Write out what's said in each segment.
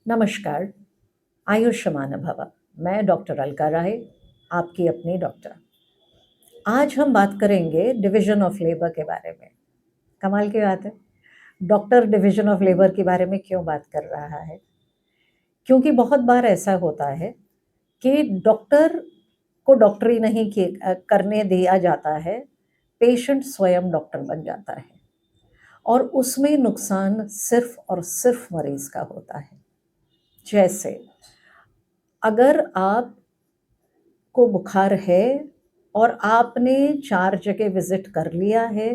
नमस्कार, आयुष्मान भव। मैं डॉक्टर अलका राय, आपकी अपनी डॉक्टर। आज हम बात करेंगे डिवीज़न ऑफ लेबर के बारे में। कमाल की बात है, डॉक्टर डिवीज़न ऑफ लेबर के बारे में क्यों बात कर रहा है? क्योंकि बहुत बार ऐसा होता है कि डॉक्टर को डॉक्टरी नहीं करने दिया जाता है, पेशेंट स्वयं डॉक्टर बन जाता है और उसमें नुकसान सिर्फ़ और सिर्फ़ मरीज़ का होता है। जैसे अगर आपको बुखार है और आपने 4 जगह विज़िट कर लिया है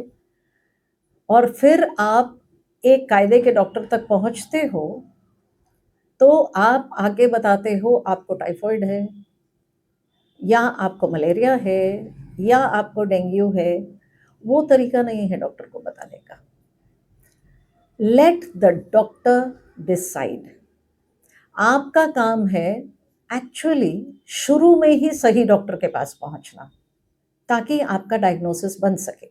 और फिर आप एक कायदे के डॉक्टर तक पहुँचते हो, तो आप आगे बताते हो आपको टाइफाइड है या आपको मलेरिया है या आपको डेंगू है, वो तरीका नहीं है डॉक्टर को बताने का। Let the doctor decide. आपका काम है एक्चुअली शुरू में ही सही डॉक्टर के पास पहुँचना, ताकि आपका डायग्नोसिस बन सके।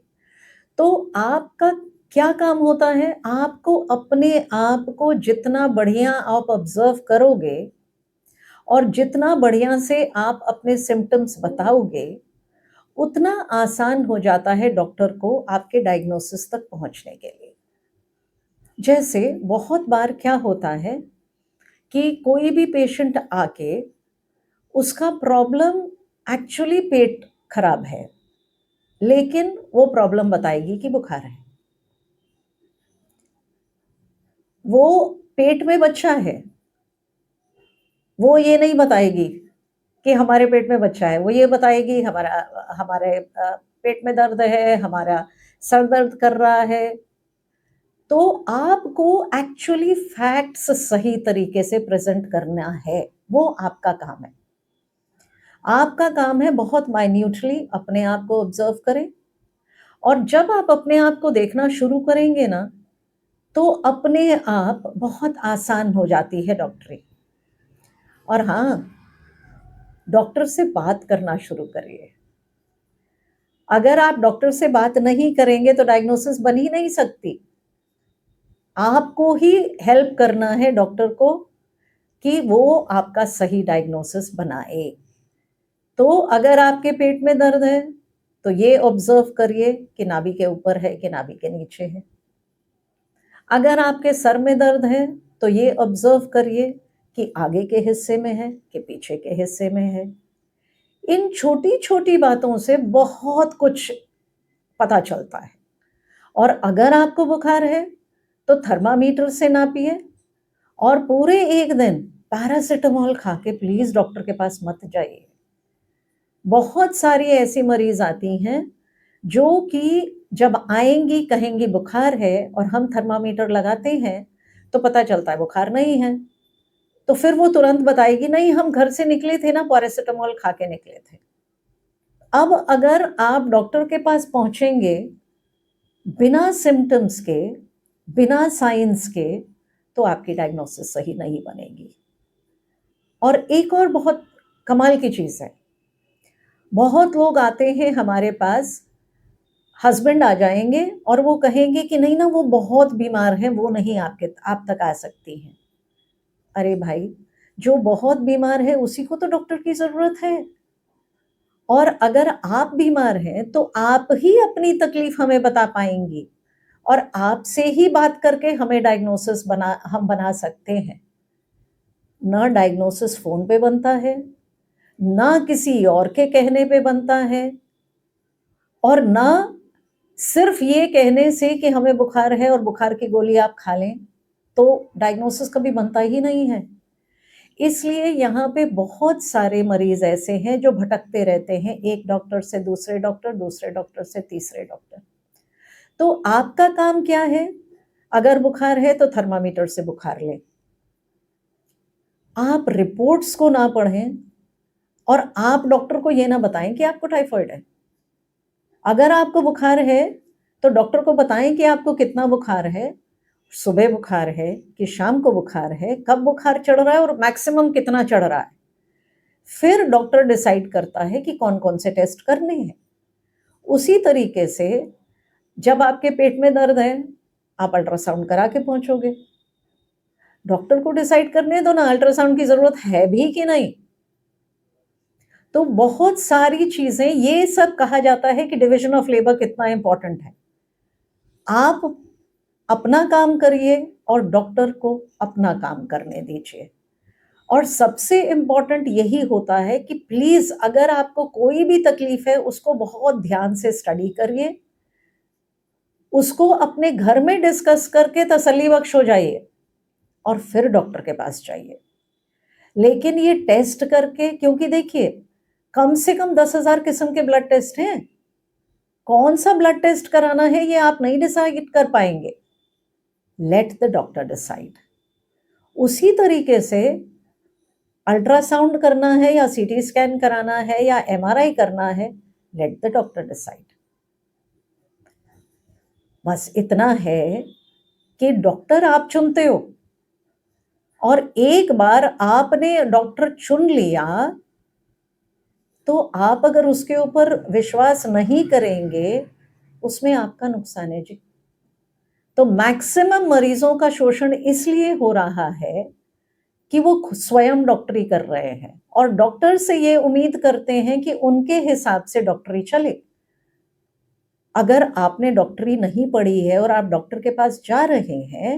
तो आपका क्या काम होता है? आपको अपने आप को जितना बढ़िया आप ऑब्ज़र्व करोगे और जितना बढ़िया से आप अपने सिम्पटम्स बताओगे, उतना आसान हो जाता है डॉक्टर को आपके डायग्नोसिस तक पहुँचने के लिए। जैसे बहुत बार क्या होता है कि कोई भी पेशेंट आके उसका प्रॉब्लम एक्चुअली पेट खराब है, लेकिन वो प्रॉब्लम बताएगी कि बुखार है। वो पेट में बच्चा है, वो ये नहीं बताएगी कि हमारे पेट में बच्चा है, वो ये बताएगी हमारे पेट में दर्द है, हमारा सर दर्द कर रहा है। तो आपको एक्चुअली फैक्ट्स सही तरीके से प्रेज़ेंट करना है, वो आपका काम है। आपका काम है बहुत माइन्यूटली अपने आप को ऑब्ज़र्व करें और जब आप अपने आप को देखना शुरू करेंगे ना, तो अपने आप बहुत आसान हो जाती है डॉक्टरी। और हाँ, डॉक्टर से बात करना शुरू करिए। अगर आप डॉक्टर से बात नहीं करेंगे तो डायग्नोसिस बन ही नहीं सकती। आपको ही हेल्प करना है डॉक्टर को कि वो आपका सही डायग्नोसिस बनाए। तो अगर आपके पेट में दर्द है, तो ये ऑब्ज़र्व करिए कि नाभि के ऊपर है कि नाभि के नीचे है। अगर आपके सर में दर्द है, तो ये ऑब्ज़र्व करिए कि आगे के हिस्से में है कि पीछे के हिस्से में है। इन छोटी-छोटी बातों से बहुत कुछ पता चलता है। और अगर आपको बुखार है, तो थर्मामीटर से नापिए और पूरे 1 दिन पैरासिटामॉल खा के प्लीज़ डॉक्टर के पास मत जाइए। बहुत सारी ऐसी मरीज़ आती हैं, जो कि जब आएँगी कहेंगी बुखार है और हम थर्मामीटर लगाते हैं, तो पता चलता है बुखार नहीं है। तो फिर वो तुरंत बताएगी नहीं हम घर से निकले थे ना पैरासिटामॉल खा के निकले थे। अब अगर आप डॉक्टर के पास पहुँचेंगे बिना सिम्पटम्स के, बिना साइन्स के, तो आपकी डायग्नोसिस सही नहीं बनेगी। और एक और बहुत कमाल की चीज़ है, बहुत लोग आते हैं हमारे पास, हस्बैंड आ जाएँगे और वो कहेंगे कि नहीं ना वो बहुत बीमार हैं, वो नहीं आप तक आ सकती हैं। अरे भाई, जो बहुत बीमार है उसी को तो डॉक्टर की ज़रूरत है। और अगर आप बीमार हैं, तो आप ही अपनी तकलीफ़ हमें बता पाएँगी और आपसे ही बात करके हमें डायग्नोसिस हम बना सकते हैं। ना डायग्नोसिस फ़ोन पे बनता है, ना किसी और के कहने पे बनता है और ना सिर्फ़ ये कहने से कि हमें बुखार है और बुखार की गोली आप खा लें, तो डायग्नोसिस कभी बनता ही नहीं है। इसलिए यहाँ पे बहुत सारे मरीज़ ऐसे हैं जो भटकते रहते हैं, एक डॉक्टर से दूसरे डॉक्टर से तीसरे डॉक्टर। तो आपका काम क्या है? अगर बुखार है तो थर्मामीटर से बुखार लें। आप रिपोर्ट्स को ना पढ़ें और आप डॉक्टर को ये ना बताएँ कि आपको टाइफाइड है। अगर आपको बुखार है, तो डॉक्टर को बताएँ कि आपको कितना बुखार है, सुबह बुखार है कि शाम को बुखार है, कब बुखार चढ़ रहा है और मैक्सिमम कितना चढ़ रहा है। फिर डॉक्टर डिसाइड करता है कि कौन-कौन से टेस्ट करने हैं। उसी तरीके से जब आपके पेट में दर्द है, आप अल्ट्रासाउंड करा के पहुँचोगे। डॉक्टर को डिसाइड करने दो ना अल्ट्रासाउंड की जरूरत है भी कि नहीं। तो बहुत सारी चीजें, ये सब कहा जाता है कि डिवीजन ऑफ लेबर कितना इंपॉर्टेंट है। आप अपना काम करिए और डॉक्टर को अपना काम करने दीजिए। और सबसे इंपॉर्टेंट यही होता है कि प्लीज अगर आपको कोई भी तकलीफ है उसको बहुत ध्यान से स्टडी करिए, उसको अपने घर में डिस्कस करके तसल्ली बख्श हो जाइए और फिर डॉक्टर के पास जाइए। लेकिन ये टेस्ट करके, क्योंकि देखिए कम से कम 10,000 किस्म के ब्लड टेस्ट हैं, कौन सा ब्लड टेस्ट कराना है ये आप नहीं डिसाइड कर पाएंगे। Let the doctor decide. उसी तरीके से अल्ट्रासाउंड करना है या सीटी स्कैन कराना है या एमआरआई करना है, लेट द डॉक्टर डिसाइड। बस इतना है कि डॉक्टर आप चुनते हो, और एक बार आपने डॉक्टर चुन लिया तो आप अगर उसके ऊपर विश्वास नहीं करेंगे उसमें आपका नुकसान है जी। तो मैक्सिमम मरीजों का शोषण इसलिए हो रहा है कि वो स्वयं डॉक्टरी कर रहे हैं और डॉक्टर से ये उम्मीद करते हैं कि उनके हिसाब से डॉक्टरी चले। अगर आपने डॉक्टरी नहीं पढ़ी है और आप डॉक्टर के पास जा रहे हैं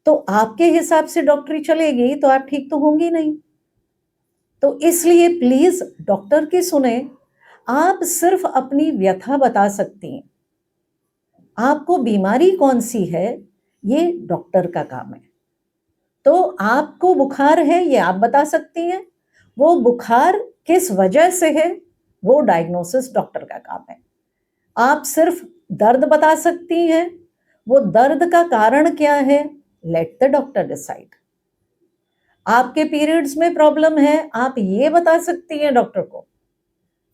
तो आपके हिसाब से डॉक्टरी चलेगी तो आप ठीक तो होंगी नहीं। तो इसलिए प्लीज डॉक्टर की सुने। आप सिर्फ अपनी व्यथा बता सकती हैं, आपको बीमारी कौन सी है ये डॉक्टर का काम है। तो आपको बुखार है ये आप बता सकती हैं, वो बुखार किस वजह से है वो डायग्नोसिस डॉक्टर का काम है। आप सिर्फ दर्द बता सकती हैं, वो दर्द का कारण क्या है, लेट द डॉक्टर डिसाइड। आपके पीरियड्स में प्रॉब्लम है आप ये बता सकती हैं डॉक्टर को,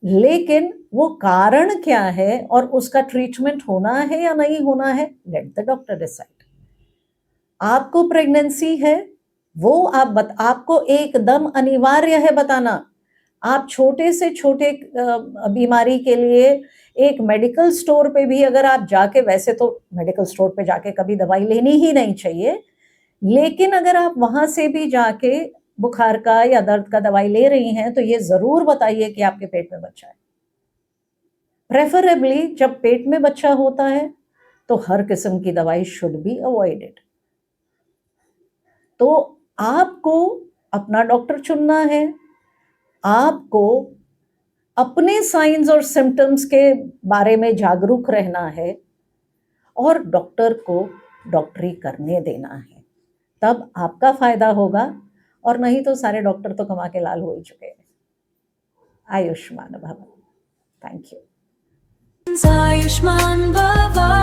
लेकिन वो कारण क्या है और उसका ट्रीटमेंट होना है या नहीं होना है, लेट द डॉक्टर डिसाइड। आपको प्रेगनेंसी है वो आपको एकदम अनिवार्य है बताना। आप छोटे से छोटे बीमारी के लिए एक मेडिकल स्टोर पे भी अगर आप जाके, वैसे तो मेडिकल स्टोर पे जाके कभी दवाई लेनी ही नहीं चाहिए, लेकिन अगर आप वहां से भी जाके बुखार का या दर्द का दवाई ले रही हैं तो ये जरूर बताइए कि आपके पेट में बच्चा है। प्रेफरेबली जब पेट में बच्चा होता है तो हर किस्म की दवाई शुड बी अवॉइडेड। तो आपको अपना डॉक्टर चुनना है, आपको अपने साइंस और सिम्टम्स के बारे में जागरूक रहना है और डॉक्टर को डॉक्टरी करने देना है, तब आपका फायदा होगा। और नहीं तो सारे डॉक्टर तो कमा के लाल हो ही चुके हैं। आयुष्मान भव। Thank you. आयुष्मान भव।